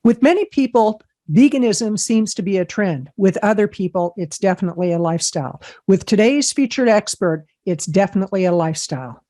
With many people, veganism seems to be a trend. With other people, it's definitely a lifestyle. With today's featured expert, it's definitely a lifestyle.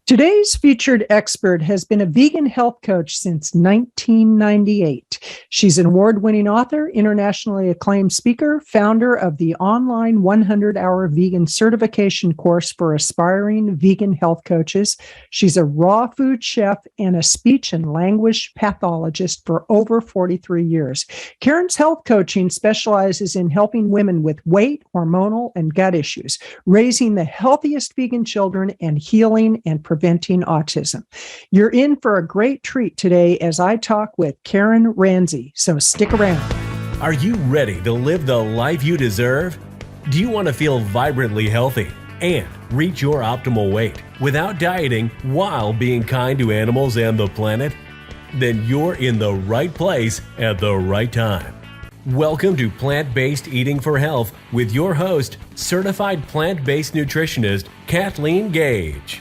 Today's featured expert has been a vegan health coach since 1998. She's an award-winning author, internationally acclaimed speaker, founder of the online 100-hour vegan certification course for aspiring vegan health coaches. She's a raw food chef and a speech and language pathologist for over 43 years. Karen's health coaching specializes in helping women with weight, hormonal, and gut issues, raising the healthiest vegan children, and healing and preventing autism. You're in for a great treat today as I talk with Karen Ranzi, so stick around. Are you ready to live the life you deserve? Do you want to feel vibrantly healthy and reach your optimal weight without dieting while being kind to animals and the planet? Then you're in the right place at the right time. Welcome to Plant-Based Eating for Health with your host, certified plant-based nutritionist, Kathleen Gage.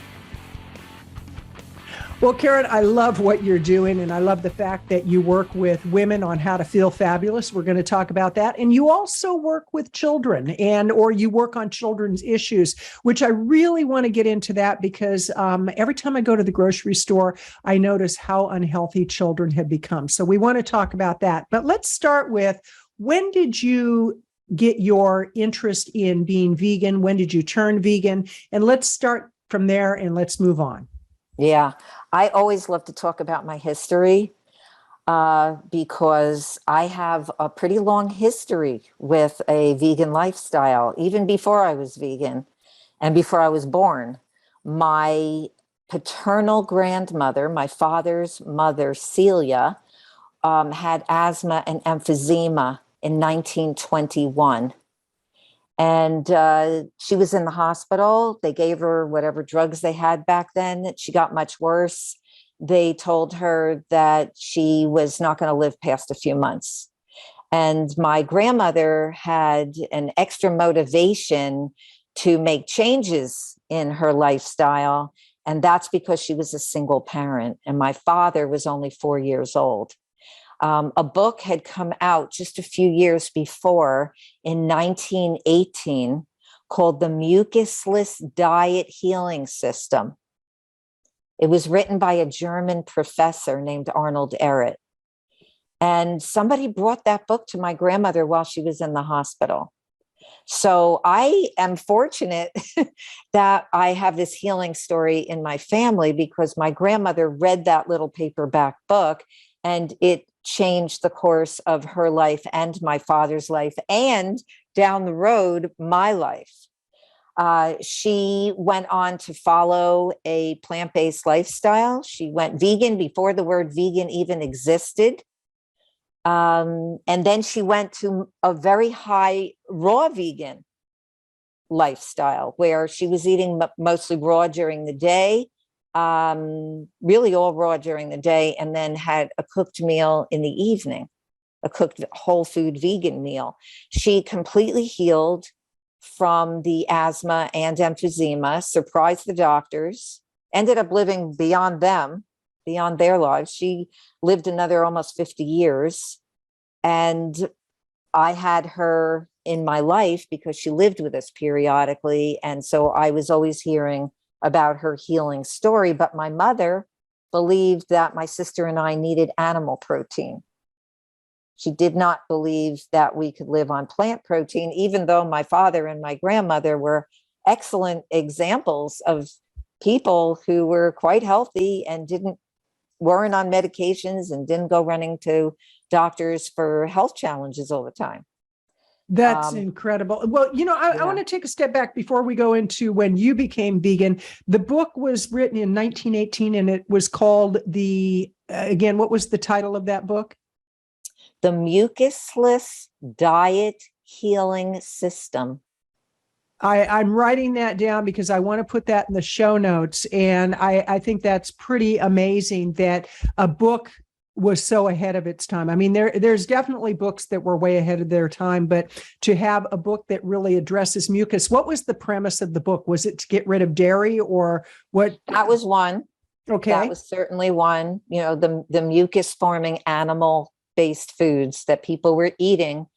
Well, Karen, I love what you're doing, and I love the fact that you work with women on how to feel fabulous. We're going to talk about that. And you also work with children or you work on children's issues, which I really want to get into that because every time I go to the grocery store, I notice how unhealthy children have become. So we want to talk about that. But let's start with, when did you get your interest in being vegan? When did you turn vegan? And let's start from there and let's move on. Yeah, I always love to talk about my history because I have a pretty long history with a vegan lifestyle, even before I was vegan and before I was born. My paternal grandmother, my father's mother, Celia, had asthma and emphysema in 1921. And she was in the hospital. They gave her whatever drugs they had back then. She got much worse. They told her that she was not going to live past a few months. And my grandmother had an extra motivation to make changes in her lifestyle. And that's because she was a single parent. And my father was only 4 years old. A book had come out just a few years before in 1918 called The Mucusless Diet Healing System. It was written by a German professor named Arnold Ehret. And somebody brought that book to my grandmother while she was in the hospital. So I am fortunate that I have this healing story in my family because my grandmother read that little paperback book and it changed the course of her life and my father's life, and down the road, my life. She went on to follow a plant-based lifestyle. She went vegan before the word vegan even existed. And then she went to a very high raw vegan lifestyle where she was eating mostly raw during the day. Really all raw during the day, and then had a cooked meal in the evening, a cooked whole food vegan meal. She completely healed from the asthma and emphysema, surprised the doctors, ended up living beyond them, beyond their lives. She lived another almost 50 years. And I had her in my life because she lived with us periodically. And so I was always hearing about her healing story, but my mother believed that my sister and I needed animal protein. She did not believe that we could live on plant protein, even though my father and my grandmother were excellent examples of people who were quite healthy and weren't on medications and didn't go running to doctors for health challenges all the time. That's incredible. Well, I want to take a step back before we go into when you became vegan. The book was written in 1918 and it was called again, what was the title of that book? The Mucusless Diet Healing System. I'm writing that down because I want to put that in the show notes. And I think that's pretty amazing that a book was so ahead of its time. I mean, there's definitely books that were way ahead of their time, but to have a book that really addresses mucus, what was the premise of the book? Was it to get rid of dairy or what? That was one. That Okay. was certainly one. The mucus forming animal based foods that people were eating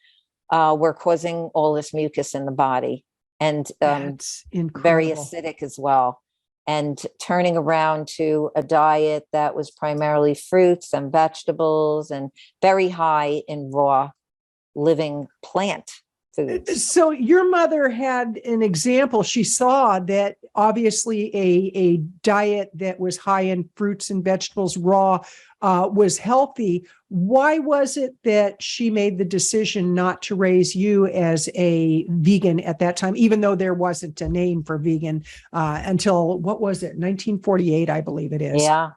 were causing all this mucus in the body, and That's very incredible. acidic as well. And turning around to a diet that was primarily fruits and vegetables and very high in raw living plant foods. So your mother had an example. She saw that obviously a diet that was high in fruits and vegetables, raw, was healthy. Why was it that she made the decision not to raise you as a vegan at that time, even though there wasn't a name for vegan until, what was it, 1948, I believe it is? Yeah.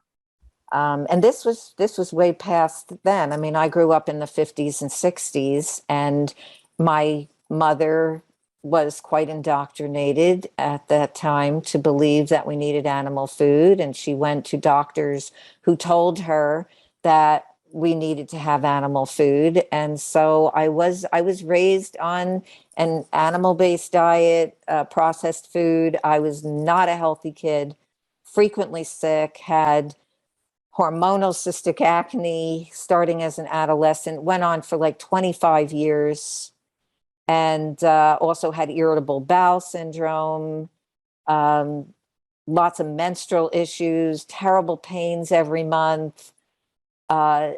And this was way past then. I mean, I grew up in the 50s and 60s, and my mother was quite indoctrinated at that time to believe that we needed animal food. And she went to doctors who told her that we needed to have animal food. And so I was raised on an animal-based diet, processed food. I was not a healthy kid, frequently sick, had hormonal cystic acne starting as an adolescent, went on for like 25 years, and also had irritable bowel syndrome, um, lots of menstrual issues, terrible pains every month. Uh,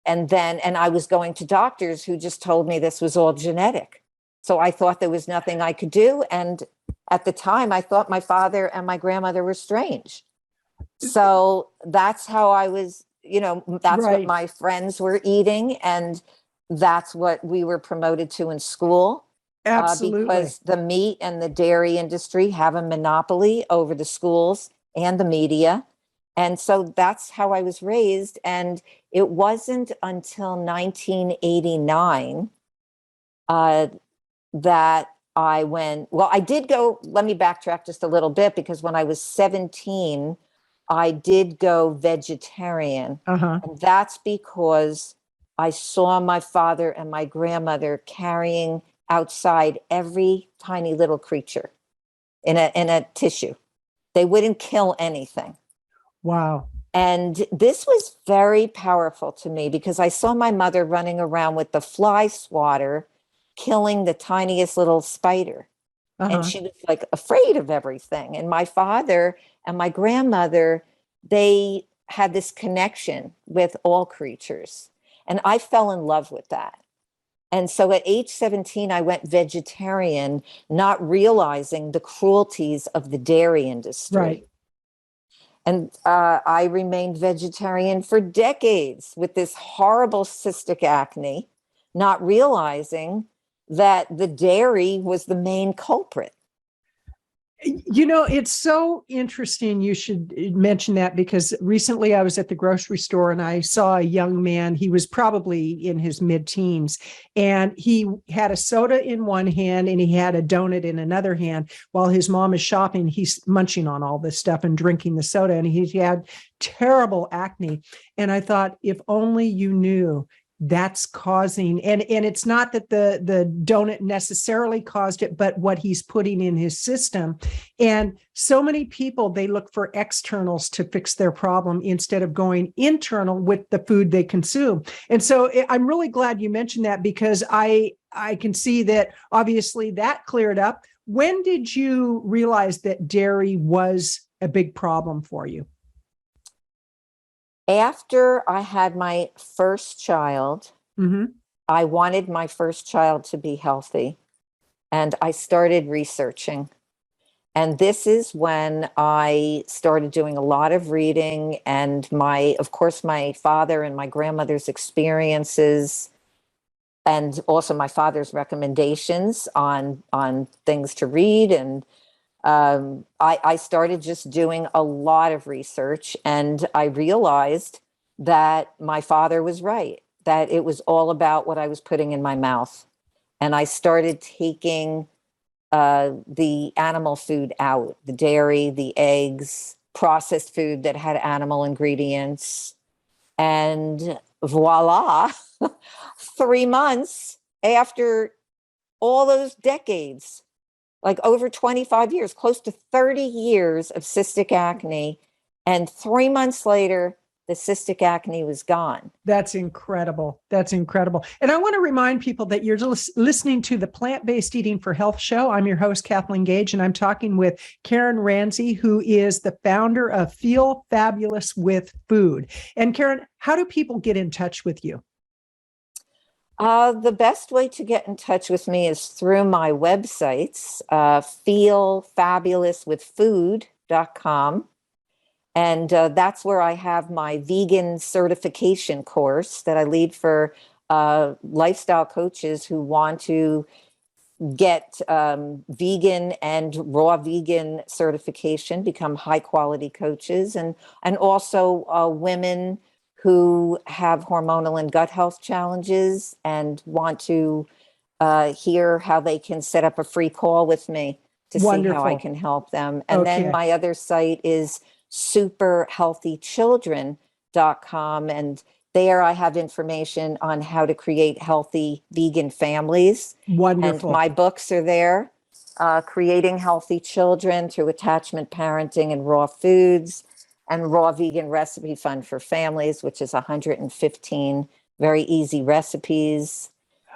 and I was going to doctors who just told me this was all genetic. So I thought there was nothing I could do. And at the time, I thought my father and my grandmother were strange. So that's how I was, that's what Right. my friends were eating. And that's what we were promoted to in school, Absolutely. because the meat and the dairy industry have a monopoly over the schools and the media. And so that's how I was raised. And it wasn't until 1989 uh, that I did go, let me backtrack just a little bit, because when I was 17, I did go vegetarian. Uh-huh. And that's because I saw my father and my grandmother carrying outside every tiny little creature in a tissue. They wouldn't kill anything. Wow. And this was very powerful to me, because I saw my mother running around with the fly swatter, killing the tiniest little spider. And Uh-huh. she was like afraid of everything. And my father and my grandmother, they had this connection with all creatures. And I fell in love with that. And so at age 17, I went vegetarian, not realizing the cruelties of the dairy Right. industry. And I remained vegetarian for decades with this horrible cystic acne, not realizing that the dairy was the main culprit. It's so interesting you should mention that, because recently I was at the grocery store and I saw a young man. He was probably in his mid-teens, and he had a soda in one hand and he had a donut in another hand. While his mom is shopping, he's munching on all this stuff and drinking the soda, and he had terrible acne. And I thought, if only you knew that's causing, and it's not that the donut necessarily caused it, but what he's putting in his system. And so many people, they look for externals to fix their problem instead of going internal with the food they consume. And so I'm really glad you mentioned that, because I can see that obviously that cleared up. When did you realize that dairy was a big problem for you? After I had my first child, Mm-hmm. I wanted my first child to be healthy, and I started researching. And this is when I started doing a lot of reading, and of course, my father and my grandmother's experiences, and also my father's recommendations on things to read. And I started just doing a lot of research, and I realized that my father was right, that it was all about what I was putting in my mouth. And I started taking the animal food out, the dairy, the eggs, processed food that had animal ingredients. And voila, 3 months after all those decades, like over 25 years, close to 30 years of cystic acne, And 3 months later, the cystic acne was gone. That's incredible. That's incredible. And I want to remind people that you're listening to the Plant-Based Eating for Health show. I'm your host, Kathleen Gage, and I'm talking with Karen Ranzi, who is the founder of Feel Fabulous with Food. And Karen, how do people get in touch with you? The best way to get in touch with me is through my websites, feelfabulouswithfood.com. And that's where I have my vegan certification course that I lead for lifestyle coaches who want to get vegan and raw vegan certification, become high quality coaches, and also women who have hormonal and gut health challenges and want to hear how they can set up a free call with me to see how I can help them. And then my other site is superhealthychildren.com. And there I have information on how to create healthy vegan families. Wonderful. And my books are there, Creating Healthy Children Through Attachment Parenting and Raw Foods, and Raw Vegan Recipe Fund for Families, which is 115 very easy recipes.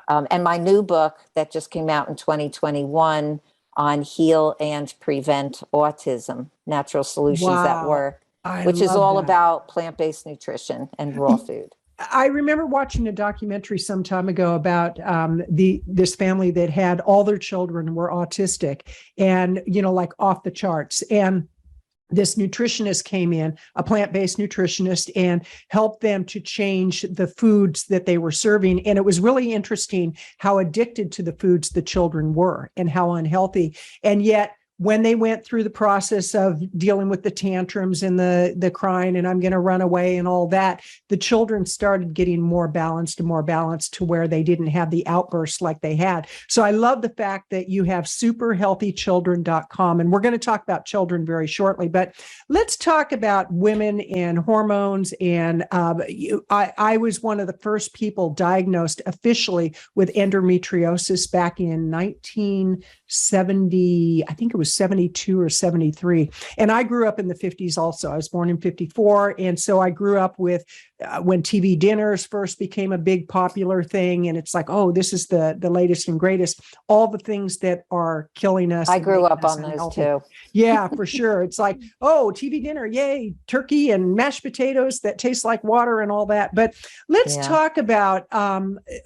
And my new book that just came out in 2021 on Heal and Prevent Autism, Natural Solutions That Work, which is all about plant-based nutrition and raw food. I remember watching a documentary some time ago about this family that had all their children were autistic and, like off the charts. And this nutritionist came in, a plant-based nutritionist, and helped them to change the foods that they were serving. And it was really interesting how addicted to the foods the children were and how unhealthy. And yet, when they went through the process of dealing with the tantrums and the crying and I'm going to run away and all that, the children started getting more balanced to where they didn't have the outbursts like they had. So I love the fact that you have superhealthychildren.com. And we're going to talk about children very shortly, but let's talk about women and hormones. And I was one of the first people diagnosed officially with endometriosis back in 1970, I think it was 72 or 73. And I grew up in the 50s also. I was born in 54. And so I grew up with when TV dinners first became a big popular thing. And it's like, oh, this is the latest and greatest. All the things that are killing us. I grew up on those too. Yeah, for sure. It's like, oh, TV dinner, yay, turkey and mashed potatoes that taste like water and all that. But let's talk about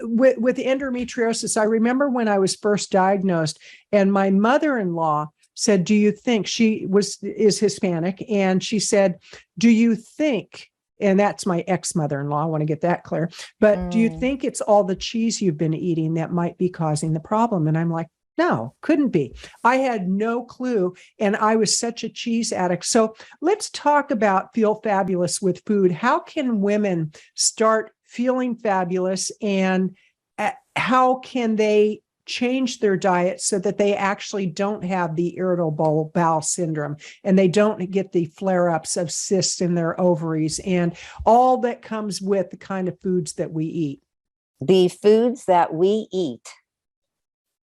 with endometriosis. I remember when I was first diagnosed and my mother-in-law said, do you think, is Hispanic, and she said, do you think, and that's my ex-mother-in-law, I want to get that clear, but do you think it's all the cheese you've been eating that might be causing the problem? And I'm like, no, couldn't be. I had no clue, and I was such a cheese addict. So let's talk about Feel Fabulous with Food. How can women start feeling fabulous, and how can they change their diet so that they actually don't have the irritable bowel syndrome and they don't get the flare-ups of cysts in their ovaries and all that comes with the kind of foods that we eat? The foods that we eat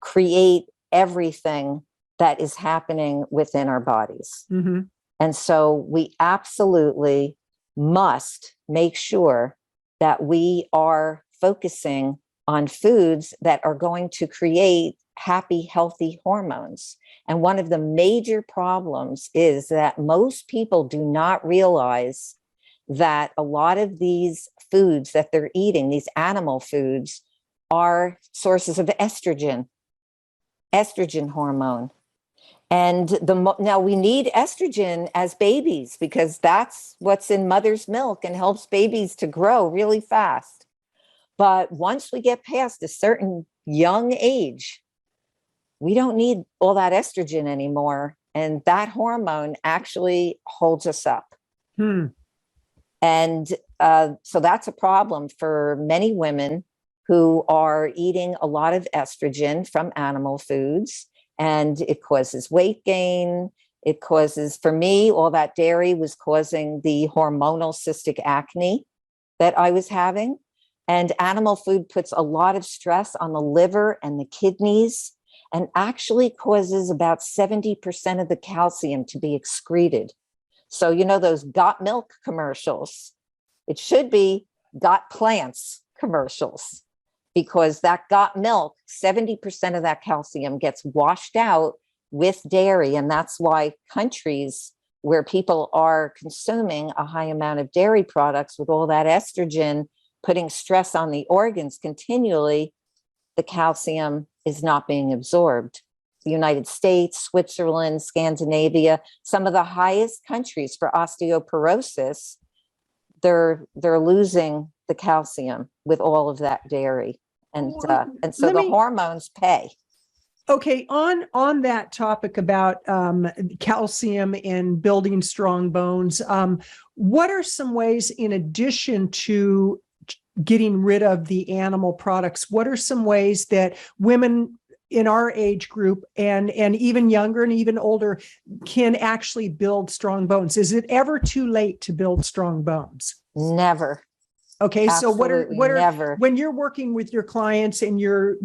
create everything that is happening within our bodies. Mm-hmm. And so we absolutely must make sure that we are focusing on foods that are going to create happy, healthy hormones. And one of the major problems is that most people do not realize that a lot of these foods that they're eating, these animal foods, are sources of estrogen hormone. And now we need estrogen as babies because that's what's in mother's milk and helps babies to grow really fast. But once we get past a certain young age, we don't need all that estrogen anymore. And that hormone actually holds us up. And so that's a problem for many women who are eating a lot of estrogen from animal foods. And it causes weight gain. It causes, for me, all that dairy was causing the hormonal cystic acne that I was having. And animal food puts a lot of stress on the liver and the kidneys and actually causes about 70% of the calcium to be excreted. So, you know, those got milk commercials, it should be got plants commercials, because that got milk, 70% of that calcium gets washed out with dairy. And that's why countries where people are consuming a high amount of dairy products with all that estrogen putting stress on the organs continually, the calcium is not being absorbed. The United States, Switzerland, Scandinavia, some of the highest countries for osteoporosis, they're losing the calcium with all of that dairy. And so the hormones pay. Okay, on that topic about calcium and building strong bones, what are some ways, in addition to getting rid of the animal products, what are some ways that women in our age group and even younger and even older can actually build strong bones? Is it ever too late to build strong bones? Never. Okay, Absolutely so what are never. When you're working with your clients and you're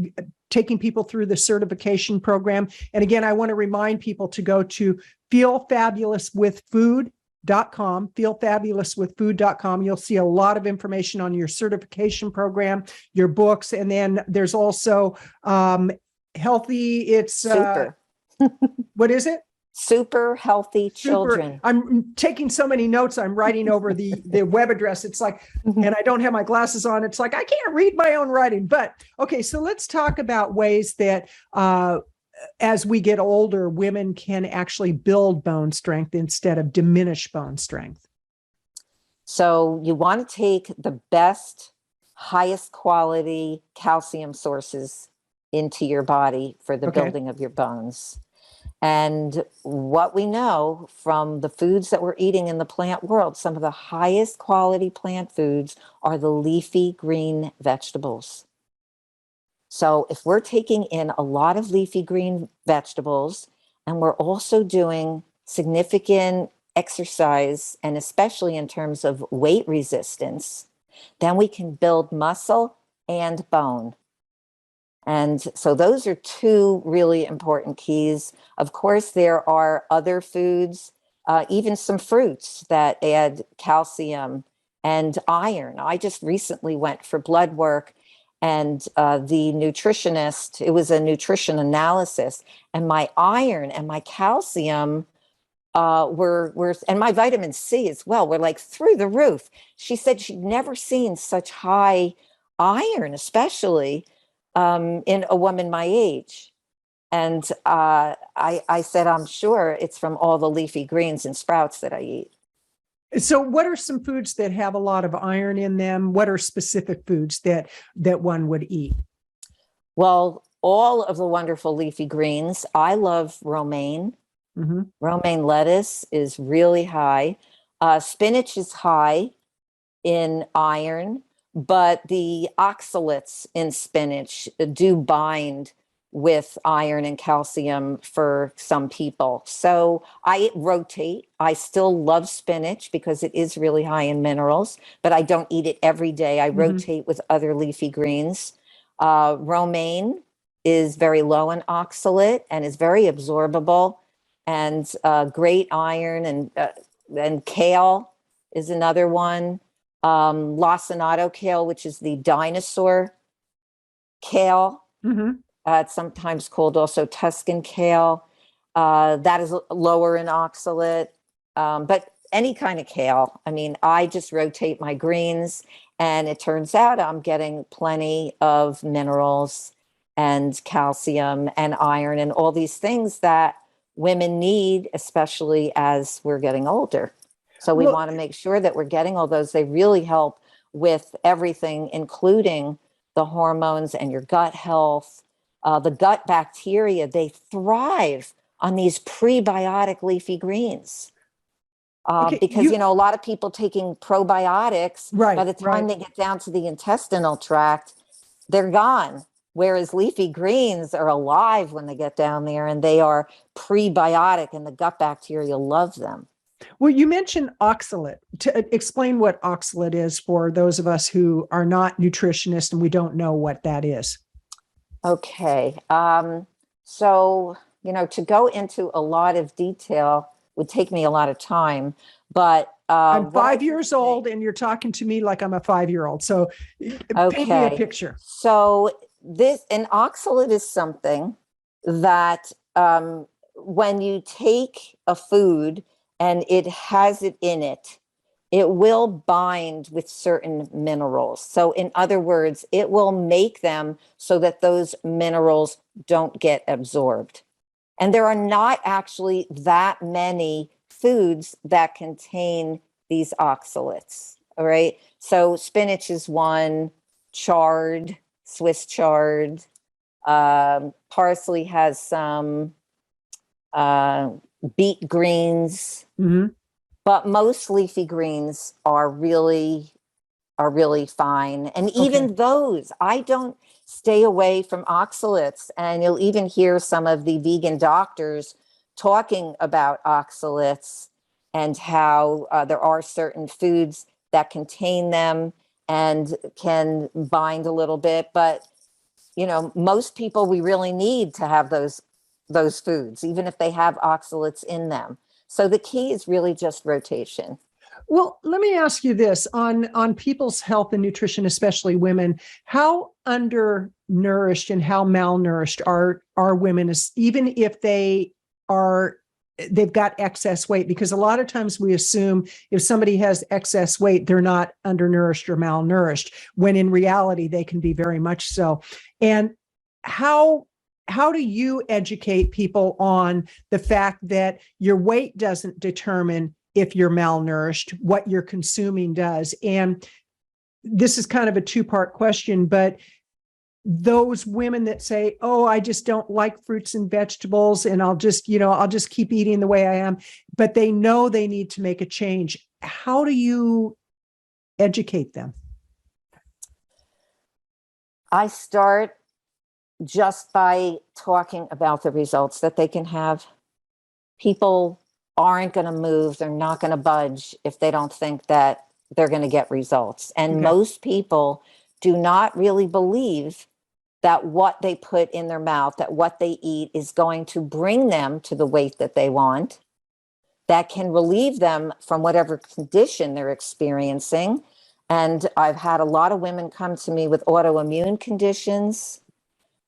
taking people through the certification program, and again, I want to remind people to go to feelfabulouswithfood.com, feelfabulouswithfood.com. You'll see a lot of information on your certification program, your books, and then there's also healthy. It's Super. What is it? Super healthy children. I'm taking so many notes. I'm writing over the web address. It's like, and I don't have my glasses on. It's like, I can't read my own writing. But okay, so let's talk about ways that as we get older, women can actually build bone strength instead of diminish bone strength. So you want to take the best, highest quality calcium sources into your body for the building of your bones. And what we know from the foods that we're eating in the plant world, some of the highest quality plant foods are the leafy green vegetables. So if we're taking in a lot of leafy green vegetables, and we're also doing significant exercise, and especially in terms of weight resistance, then we can build muscle and bone. And so those are two really important keys. Of course, there are other foods, even some fruits that add calcium and iron. I just recently went for blood work, and the nutritionist, it was a nutrition analysis, and my iron and my calcium were, and my vitamin C as well, were like through the roof. She said she'd never seen such high iron, especially in a woman my age. And I said, I'm sure it's from all the leafy greens and sprouts that I eat. So what are some foods that have a lot of iron in them? What are specific foods that one would eat? Well, all of the wonderful leafy greens. I love romaine. Mm-hmm. Romaine lettuce is really high. Spinach is high in iron, but the oxalates in spinach do bind with iron and calcium for some people. So I rotate. I still love spinach because it is really high in minerals, but I don't eat it every day. I rotate with other leafy greens. Romaine is very low in oxalate and is very absorbable, and great iron, and kale is another one. Lacinato kale, which is the dinosaur kale. It's sometimes called also Tuscan kale. That is lower in oxalate, but any kind of kale. I mean, I just rotate my greens, and it turns out I'm getting plenty of minerals and calcium and iron and all these things that women need, especially as we're getting older. So we want to make sure that we're getting all those. They really help with everything, including the hormones and your gut health. The gut bacteria, they thrive on these prebiotic leafy greens. Because, a lot of people taking probiotics, by the time they get down to the intestinal tract, they're gone. Whereas leafy greens are alive when they get down there, and they are prebiotic, and the gut bacteria love them. Well, you mentioned oxalate. To explain what oxalate is for those of us who are not nutritionists and we don't know what that is. Okay. So, to go into a lot of detail would take me a lot of time, But I'm what I 5 years can say- old and you're talking to me like I'm a 5-year-old. So paint me a Okay. picture. So an oxalate is something that when you take a food and it has it in it, it will bind with certain minerals. So in other words, it will make them so that those minerals don't get absorbed. And there are not actually that many foods that contain these oxalates. All right. So spinach is one, chard, Swiss chard. Parsley has some, beet greens, Mm-hmm. but most leafy greens are really fine. And even those, I don't stay away from oxalates. And you'll even hear some of the vegan doctors talking about oxalates and how there are certain foods that contain them and can bind a little bit. But, most people, we really need to have those foods, even if they have oxalates in them. So the key is really just rotation. Well, let me ask you this on people's health and nutrition, especially women. How undernourished and how malnourished are women, even if they've got excess weight? Because a lot of times we assume if somebody has excess weight, they're not undernourished or malnourished, when in reality they can be very much so. And how do you educate people on the fact that your weight doesn't determine if you're malnourished, what you're consuming does? And this is kind of a two-part question, but those women that say, oh, I just don't like fruits and vegetables and I'll just keep eating the way I am, but they know they need to make a change. How do you educate them? I start just by talking about the results that they can have. People aren't going to move. They're not going to budge if they don't think that they're going to get results. And most people do not really believe that what they put in their mouth, that what they eat is going to bring them to the weight that they want, that can relieve them from whatever condition they're experiencing. And I've had a lot of women come to me with autoimmune conditions.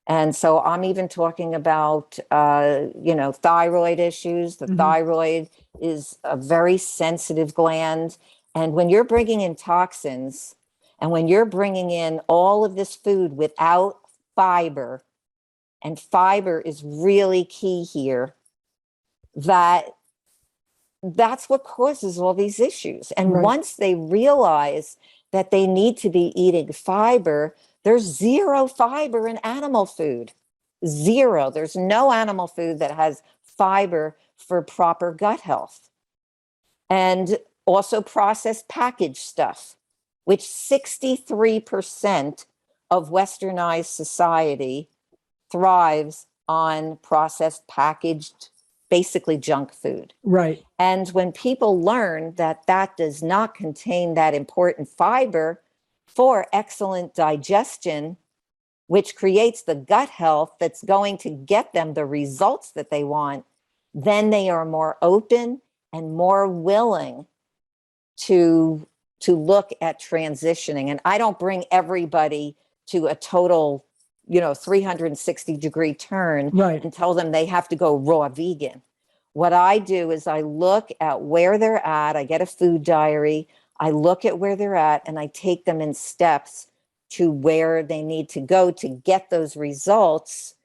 And so I'm even talking about, thyroid issues. The thyroid is a very sensitive gland. And when you're bringing in toxins and when you're bringing in all of this food without fiber, and fiber is really key here, that's what causes all these issues. And once they realize that they need to be eating fiber, there's zero fiber in animal food. Zero. There's no animal food that has fiber for proper gut health. And also processed packaged stuff, which 63% of westernized society thrives on processed packaged, basically junk food. Right. And when people learn that that does not contain that important fiber for excellent digestion, which creates the gut health that's going to get them the results that they want, then they are more open and more willing to look at transitioning. And I don't bring everybody to a total 360-degree turn and tell them they have to go raw vegan. What I do is I look at where they're at. I get a food diary. I look at where they're at and I take them in steps to where they need to go to get those results.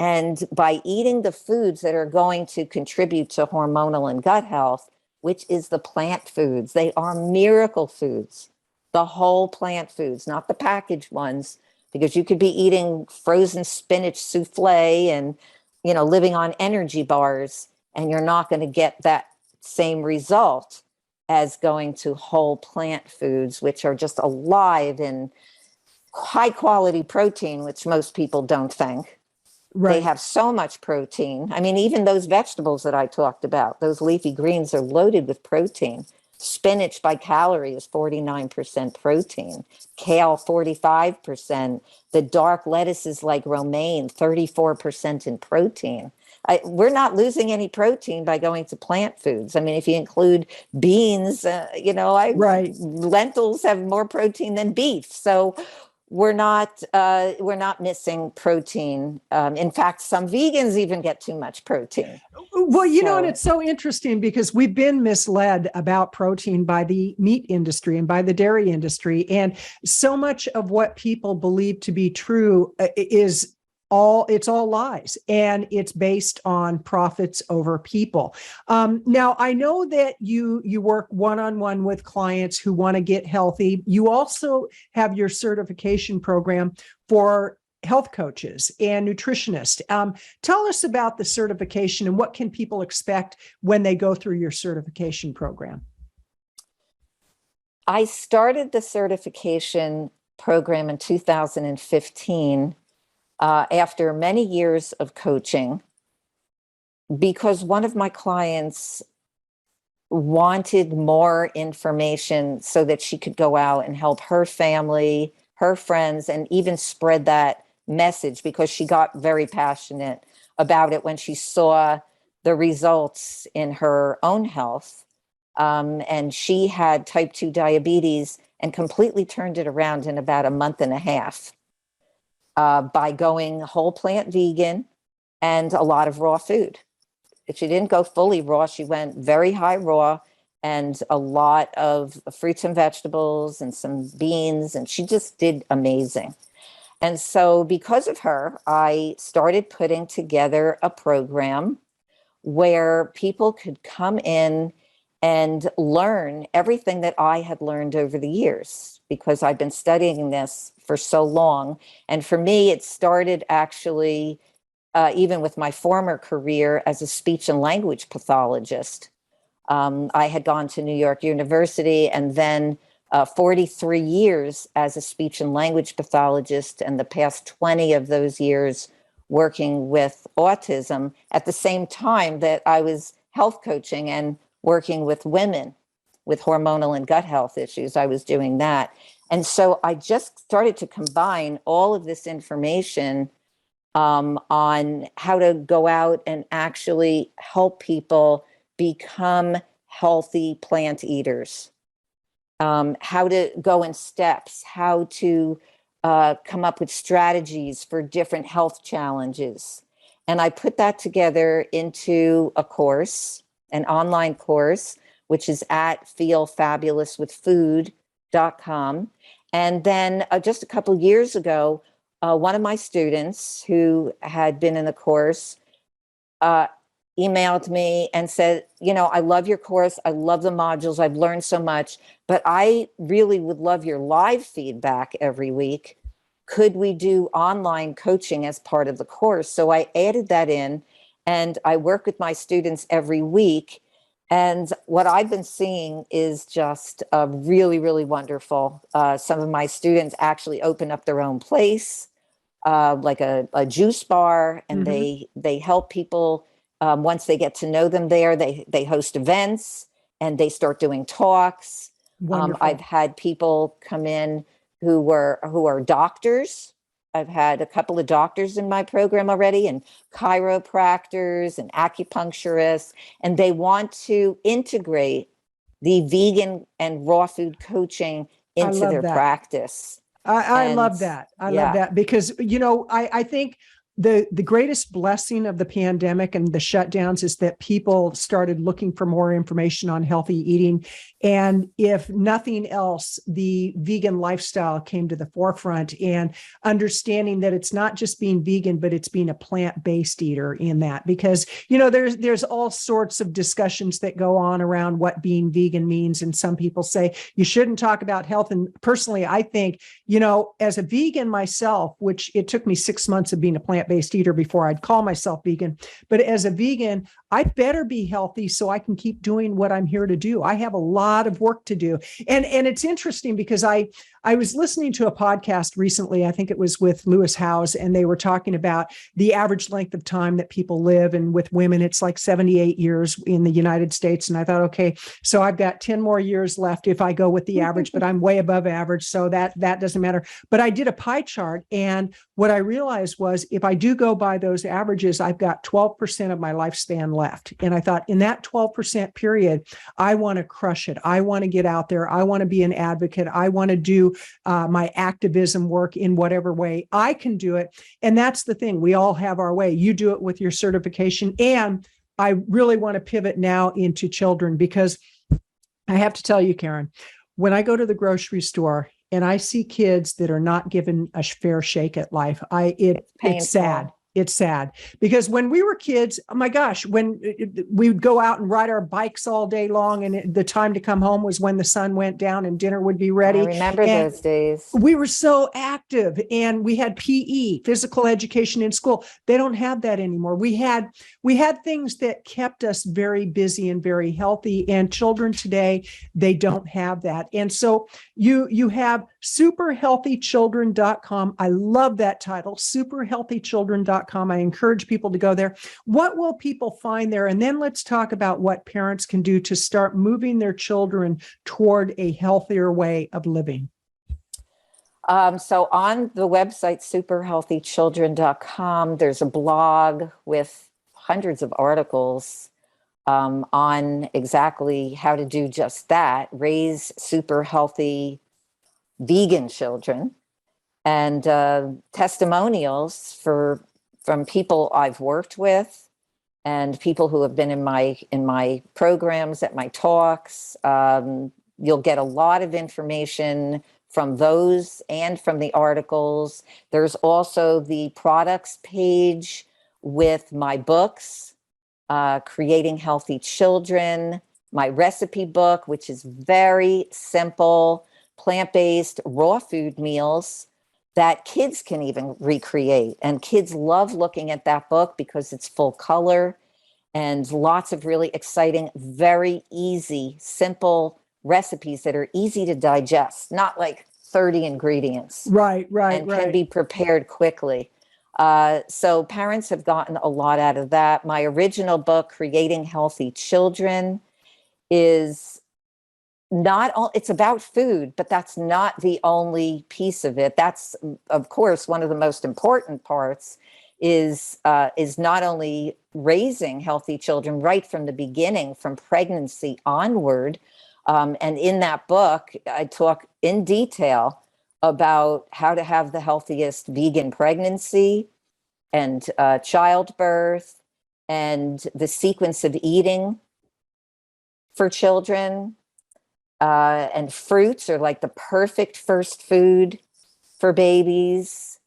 And by eating the foods that are going to contribute to hormonal and gut health, which is the plant foods, they are miracle foods, the whole plant foods, not the packaged ones, because you could be eating frozen spinach souffle and, living on energy bars, and you're not going to get that same result as going to whole plant foods, which are just alive in high quality protein, which most people don't think. They have so much protein. I mean, even those vegetables that I talked about, those leafy greens are loaded with protein. Spinach by calorie is 49% protein. Kale, 45%. The dark lettuces like romaine, 34% in protein. we're not losing any protein by going to plant foods. I mean, if you include beans, Right. lentils have more protein than beef. So we're not missing protein. In fact, some vegans even get too much protein. Well, and it's so interesting because we've been misled about protein by the meat industry and by the dairy industry. And so much of what people believe to be true is it's all lies, and it's based on profits over people. Now, I know that you work one-on-one with clients who want to get healthy. You also have your certification program for health coaches and nutritionists. Tell us about the certification and what can people expect when they go through your certification program? I started the certification program in 2015 after many years of coaching, because one of my clients wanted more information so that she could go out and help her family, her friends, and even spread that message, because she got very passionate about it when she saw the results in her own health. And she had type 2 diabetes and completely turned it around in about a month and a half. By going whole plant vegan and a lot of raw food. She didn't go fully raw. She went very high raw and a lot of fruits and vegetables and some beans, and she just did amazing. And so because of her, I started putting together a program where people could come in and learn everything that I had learned over the years, because I've been studying this for so long. And for me, it started actually even with my former career as a speech and language pathologist. I had gone to New York University and then 43 years as a speech and language pathologist, and the past 20 of those years working with autism at the same time that I was health coaching and working with women with hormonal and gut health issues. I was doing that. And so I just started to combine all of this information on how to go out and actually help people become healthy plant eaters, how to go in steps, how to come up with strategies for different health challenges. And I put that together into a course, an online course, which is at feelfabulouswithfood.com. And then just a couple years ago, one of my students who had been in the course emailed me and said, I love your course. I love the modules. I've learned so much, but I really would love your live feedback every week. Could we do online coaching as part of the course? So I added that in, and I work with my students every week. And what I've been seeing is just really, really wonderful. Some of my students actually open up their own place, like a juice bar, and they help people. Once they get to know them there, they host events and they start doing talks. I've had people come in who are doctors. I've had a couple of doctors in my program already, and chiropractors and acupuncturists, and they want to integrate the vegan and raw food coaching into their practice. I love that. I love that because, I think the greatest blessing of the pandemic and the shutdowns is that people started looking for more information on healthy eating. And if nothing else, the vegan lifestyle came to the forefront, and understanding that it's not just being vegan, but it's being a plant-based eater in that, because, there's all sorts of discussions that go on around what being vegan means. And some people say you shouldn't talk about health. And personally, I think, as a vegan myself, which it took me 6 months of being a plant-based eater before I'd call myself vegan, but as a vegan, I better be healthy so I can keep doing what I'm here to do. I have a lot lot of work to do. And it's interesting because I was listening to a podcast recently, I think it was with Lewis Howes, and they were talking about the average length of time that people live. And with women, it's like 78 years in the United States. And I thought, okay, so I've got 10 more years left if I go with the average, but I'm way above average. So that doesn't matter. But I did a pie chart. And what I realized was if I do go by those averages, I've got 12% of my lifespan left. And I thought in that 12% period, I want to crush it. I want to get out there. I want to be an advocate. I want to do my activism work in whatever way I can do it. And that's the thing. We all have our way. You do it with your certification. And I really want to pivot now into children because I have to tell you, Karen, when I go to the grocery store and I see kids that are not given a fair shake at life, it's sad. It's sad because when we were kids, oh my gosh, when we would go out and ride our bikes all day long and the time to come home was when the sun went down and dinner would be ready. I remember those days. We were so active and we had PE, physical education in school. They don't have that anymore. We had things that kept us very busy and very healthy, and children today, they don't have that. And so you have superhealthychildren.com. I love that title, superhealthychildren.com. I encourage people to go there. What will people find there? And then let's talk about what parents can do to start moving their children toward a healthier way of living. So on the website, superhealthychildren.com, there's a blog with hundreds of articles on exactly how to do just that, raise super healthy vegan children, and testimonials from people I've worked with and people who have been in my programs, at my talks. You'll get a lot of information from those and from the articles. There's also the products page with my books, Creating Healthy Children, my recipe book, which is very simple, plant-based raw food meals that kids can even recreate. And kids love looking at that book because it's full color and lots of really exciting, very easy, simple recipes that are easy to digest, not like 30 ingredients. Right. And can be prepared quickly. So parents have gotten a lot out of that. My original book, Creating Healthy Children, is not all, it's about food, but that's not the only piece of it. That's, of course, one of the most important parts is not only raising healthy children right from the beginning, from pregnancy onward. And in that book, I talk in detail about how to have the healthiest vegan pregnancy and childbirth and the sequence of eating for children. And fruits are like the perfect first food for babies.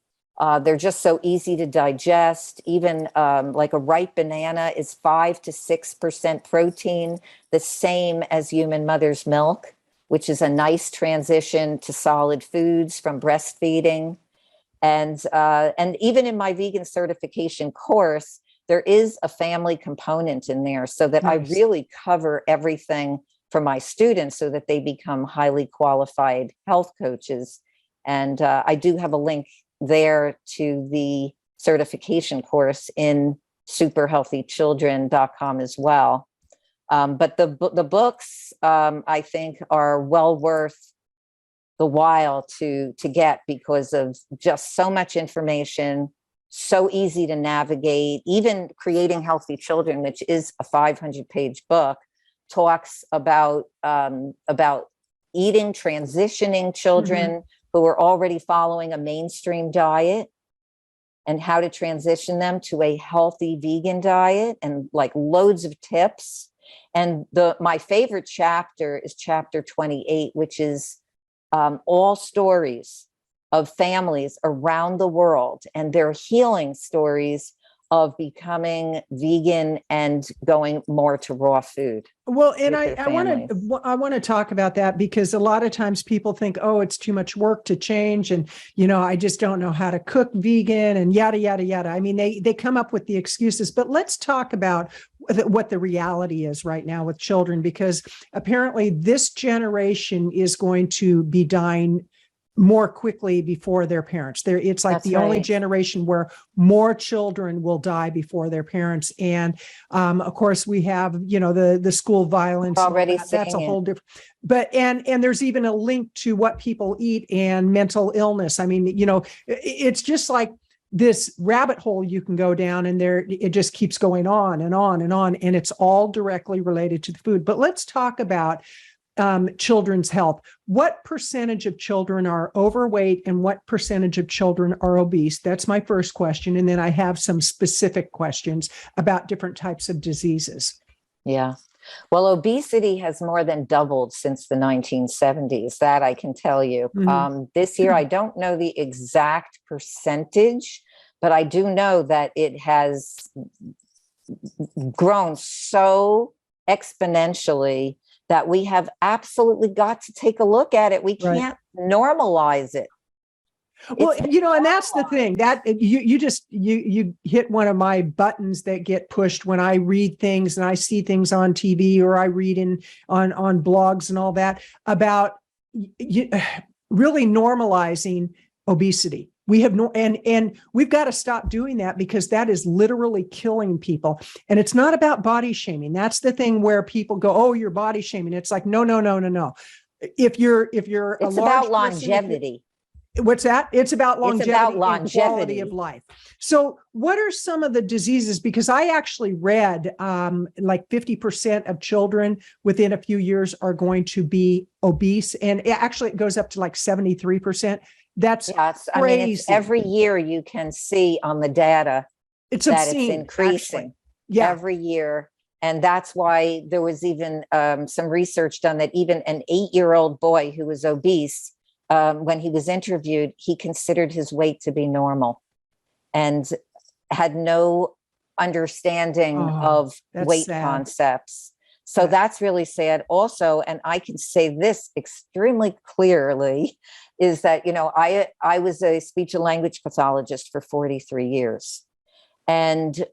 They're just so easy to digest. Even like a ripe banana is 5 to 6% protein, the same as human mother's milk, which is a nice transition to solid foods from breastfeeding. And even in my vegan certification course, there is a family component in there so that Nice. I really cover everything for my students so that they become highly qualified health coaches. And I do have a link there to the certification course in superhealthychildren.com as well. But the books, I think, are well worth the while to get because of just so much information, so easy to navigate. Even Creating Healthy Children, which is a 500-page book, talks about eating, transitioning children who are already following a mainstream diet and how to transition them to a healthy vegan diet, and like loads of tips. And my favorite chapter is chapter 28, which is all stories of families around the world and their healing stories of becoming vegan and going more to raw food. Well, and I want to talk about that because a lot of times people think, oh, it's too much work to change. And, I just don't know how to cook vegan and yada, yada, yada. I mean, they come up with the excuses, but let's talk about what the reality is right now with children, because apparently this generation is going to be dying more quickly before their parents. It's like the only generation where more children will die before their parents. And of course, we have, the school violence. Already that's a whole different. But and there's even a link to what people eat and mental illness. I mean, it's just like this rabbit hole you can go down, and it just keeps going on and on and on, and it's all directly related to the food. But let's talk about children's health. What percentage of children are overweight and what percentage of children are obese? That's my first question. And then I have some specific questions about different types of diseases. Yeah. Well, obesity has more than doubled since the 1970s. That I can tell you. This year, I don't know the exact percentage, but I do know that it has grown so exponentially that we have absolutely got to take a look at it. We can't normalize it. Well, and that's the thing that you hit one of my buttons that get pushed when I read things and I see things on TV or I read on blogs and all that about really normalizing obesity. We have and we've got to stop doing that, because that is literally killing people. And it's not about body shaming. That's the thing where people go, "Oh, you're body shaming." It's like, no. If you're it's about longevity. What's that? It's about longevity, it's about longevity. And quality of life. So what are some of the diseases? Because I actually read like 50% of children within a few years are going to be obese. And actually it goes up to like 73%. That's crazy. I mean, it's every year you can see on the data it's that obscene, it's increasing every year. And that's why there was even some research done that even an 8-year-old boy who was obese, when he was interviewed, he considered his weight to be normal and had no understanding of weight concepts. So that's really sad also. And I can say this extremely clearly is that, I was a speech and language pathologist for 43 years. And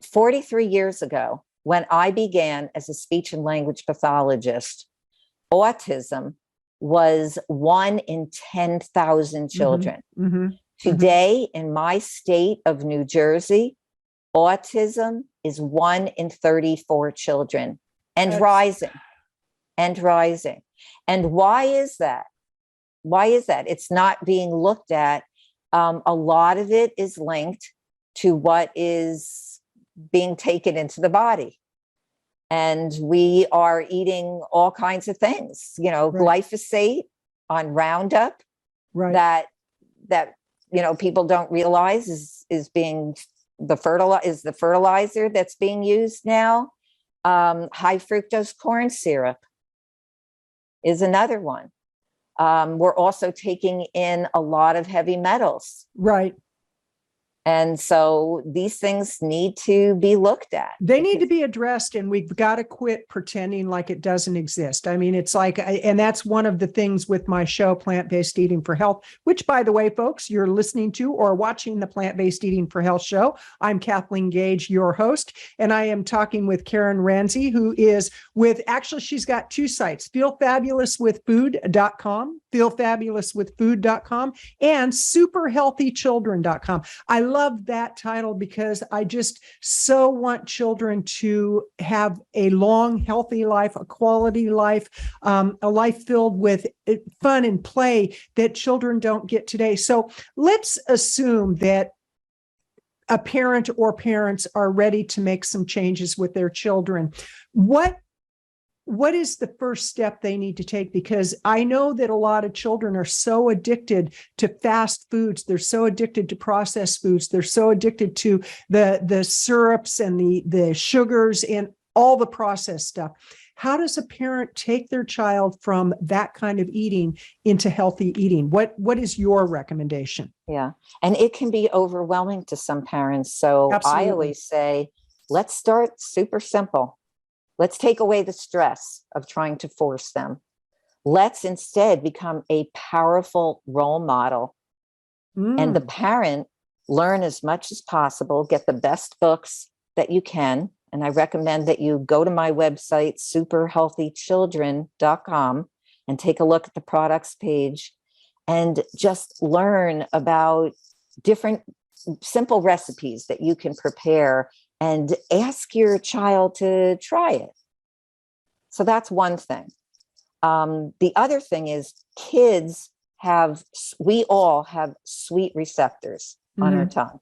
43 years ago, when I began as a speech and language pathologist, autism was 1 in 10,000 children. Today, in my state of New Jersey, autism is 1 in 34 children and rising. And why is that? It's not being looked at. A lot of it is linked to what is being taken into the body. And we are eating all kinds of things, glyphosate on Roundup that people don't realize is being the fertilizer that's being used now. High fructose corn syrup is another one. We're also taking in a lot of heavy metals. Right. And so these things need to be looked at. They need to be addressed, and we've got to quit pretending like it doesn't exist. I mean, it's like, and that's one of the things with my show, Plant-Based Eating for Health, which, by the way, folks, you're listening to or watching the Plant-Based Eating for Health show. I'm Kathleen Gage, your host, and I am talking with Karen Ranzi, who is actually, she's got 2 sites, feelfabulouswithfood.com, feelfabulouswithfood.com, and superhealthychildren.com. I love that title because I just so want children to have a long, healthy life, a quality life, a life filled with fun and play that children don't get today. So let's assume that a parent or parents are ready to make some changes with their children. What is the first step they need to take? Because I know that a lot of children are so addicted to fast foods. They're so addicted to processed foods. They're so addicted to the syrups and the sugars and all the processed stuff. How does a parent take their child from that kind of eating into healthy eating? What is your recommendation? Yeah. And it can be overwhelming to some parents. So Absolutely. I always say, let's start super simple. Let's take away the stress of trying to force them. Let's instead become a powerful role model. And the parent learn as much as possible, get the best books that you can. And I recommend that you go to my website, superhealthychildren.com, and take a look at the products page and just learn about different simple recipes that you can prepare and ask your child to try it. So that's one thing. The other thing is we all have sweet receptors on our tongue.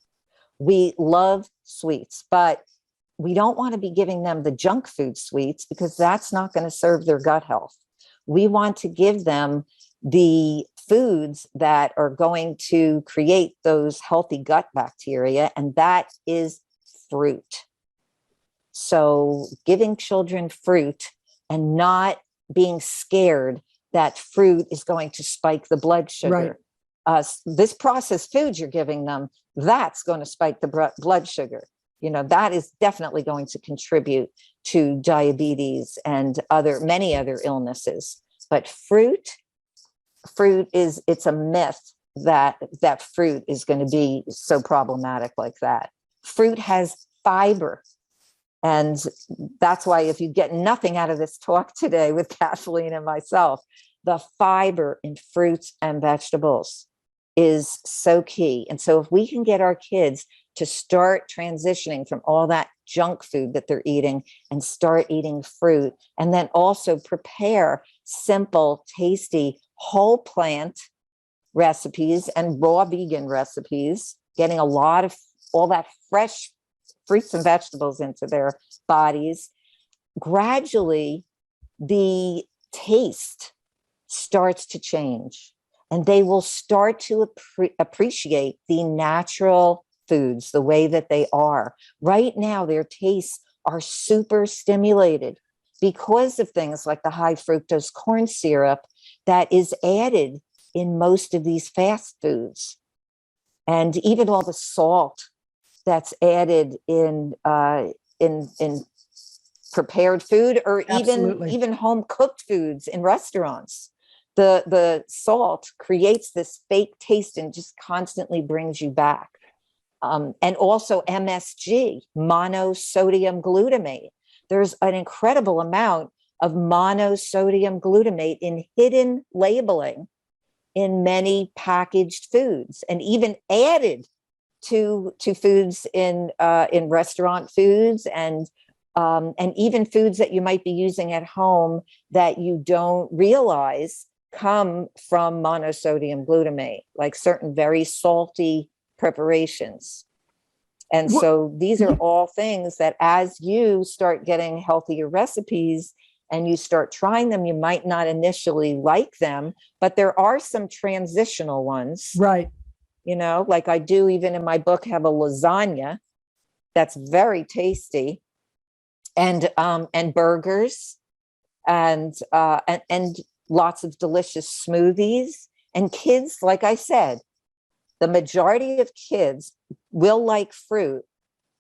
We love sweets, but we don't want to be giving them the junk food sweets because that's not going to serve their gut health. We want to give them the foods that are going to create those healthy gut bacteria, and that is fruit. So giving children fruit and not being scared that fruit is going to spike the blood sugar. Right. This processed food you're giving them, that's going to spike the blood sugar. That is definitely going to contribute to diabetes and many other illnesses. But it's a myth that fruit is going to be so problematic like that. Fruit has fiber. And that's why if you get nothing out of this talk today with Kathleen and myself, the fiber in fruits and vegetables is so key. And so if we can get our kids to start transitioning from all that junk food that they're eating and start eating fruit, and then also prepare simple, tasty, whole plant recipes and raw vegan recipes, getting a lot of all that fresh fruits and vegetables into their bodies, gradually the taste starts to change and they will start to appreciate the natural foods the way that they are. Right now, their tastes are super stimulated because of things like the high fructose corn syrup that is added in most of these fast foods. And even all the salt that's added in prepared food, or even home cooked foods in restaurants. The salt creates this fake taste and just constantly brings you back. And also MSG, monosodium glutamate. There's an incredible amount of monosodium glutamate in hidden labeling in many packaged foods, and even added to foods in restaurant foods, and even foods that you might be using at home that you don't realize come from monosodium glutamate, like certain very salty preparations. And so these are all things that as you start getting healthier recipes and you start trying them, you might not initially like them, but there are some transitional ones. Right. Like I do even in my book have a lasagna that's very tasty, and burgers and lots of delicious smoothies. And kids, like I said, the majority of kids will like fruit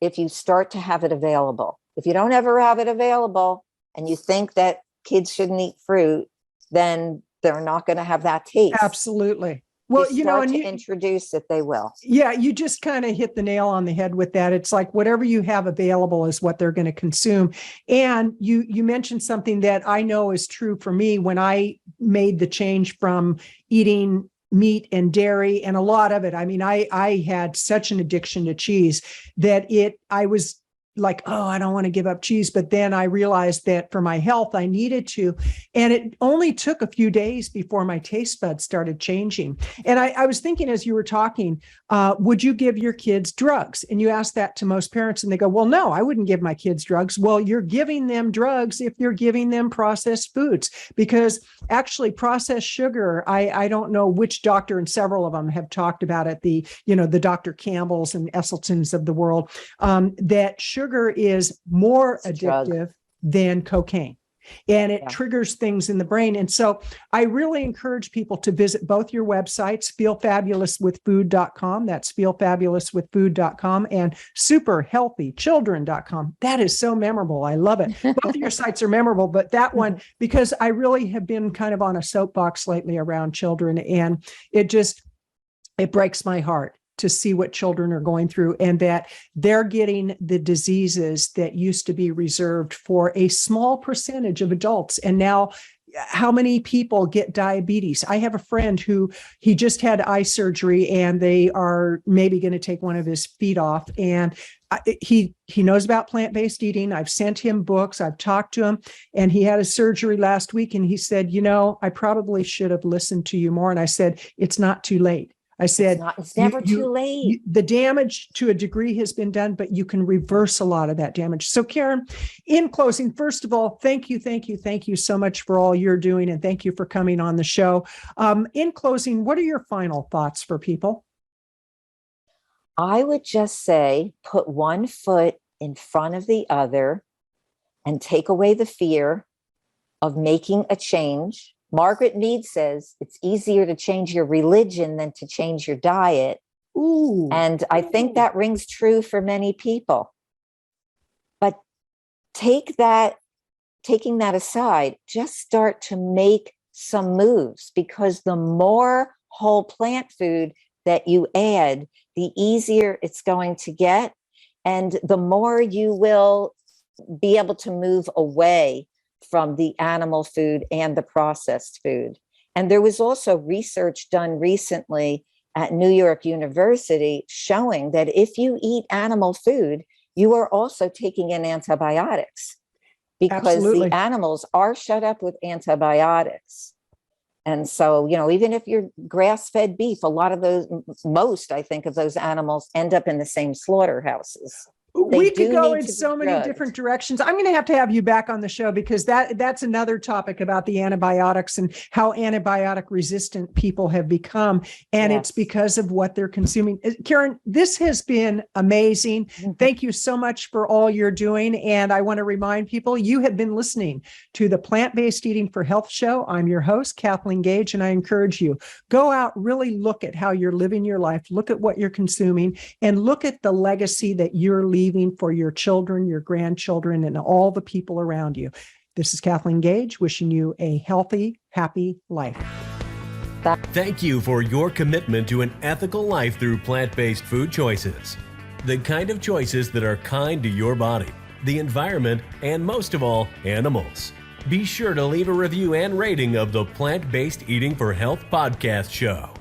if you start to have it available. If you don't ever have it available and you think that kids shouldn't eat fruit, then they're not going to have that taste. Absolutely. Well, and you introduce it, they will. Yeah, you just kind of hit the nail on the head with that. It's like whatever you have available is what they're going to consume. And you mentioned something that I know is true for me when I made the change from eating meat and dairy and a lot of it. I mean, I had such an addiction to cheese that I was like, oh, I don't want to give up cheese. But then I realized that for my health, I needed to. And it only took a few days before my taste buds started changing. And I was thinking as you were talking, would you give your kids drugs? And you ask that to most parents and they go, well, no, I wouldn't give my kids drugs. Well, you're giving them drugs if you're giving them processed foods, because actually processed sugar, I don't know which doctor, and several of them have talked about it, the Dr. Campbells and Esseltons of the world, that sugar is more addictive than cocaine, and it triggers things in the brain. And so I really encourage people to visit both your websites, feelfabulouswithfood.com. That's feelfabulouswithfood.com, and superhealthychildren.com. That is so memorable. I love it. Both of your sites are memorable, but that one, because I really have been kind of on a soapbox lately around children, and it breaks my heart to see what children are going through, and that they're getting the diseases that used to be reserved for a small percentage of adults. And now how many people get diabetes? I have a friend who he just had eye surgery, and they are maybe going to take one of his feet off. And he knows about plant-based eating. I've sent him books. I've talked to him, and he had a surgery last week. And he said, I probably should have listened to you more. And I said, it's not too late. I said, it's never too late. The damage to a degree has been done, but you can reverse a lot of that damage. So Karen, in closing, first of all, thank you so much for all you're doing. And thank you for coming on the show. In closing, what are your final thoughts for people? I would just say, put one foot in front of the other and take away the fear of making a change. Margaret Mead says it's easier to change your religion than to change your diet. Ooh. And I think that rings true for many people. But taking that aside, just start to make some moves, because the more whole plant food that you add, the easier it's going to get. And the more you will be able to move away from the animal food and the processed food. And there was also research done recently at New York University showing that if you eat animal food, you are also taking in antibiotics, because Absolutely. the animals are shut up with antibiotics. And so, even if you're grass-fed beef, most, I think, of those animals end up in the same slaughterhouses. We could go in so many different directions. I'm going to have you back on the show, because that's another topic about the antibiotics and how antibiotic resistant people have become. And It's because of what they're consuming. Karen, this has been amazing. Thank you so much for all you're doing. And I want to remind people, you have been listening to the Plant-Based Eating for Health show. I'm your host, Kathleen Gage, and I encourage you, go out, really look at how you're living your life, look at what you're consuming, and look at the legacy that you're leaving for your children, your grandchildren, and all the people around you. This is Kathleen Gage, wishing you a healthy, happy life. Thank you for your commitment to an ethical life through plant-based food choices. The kind of choices that are kind to your body, the environment, and most of all, animals. Be sure to leave a review and rating of the Plant-Based Eating for Health podcast show.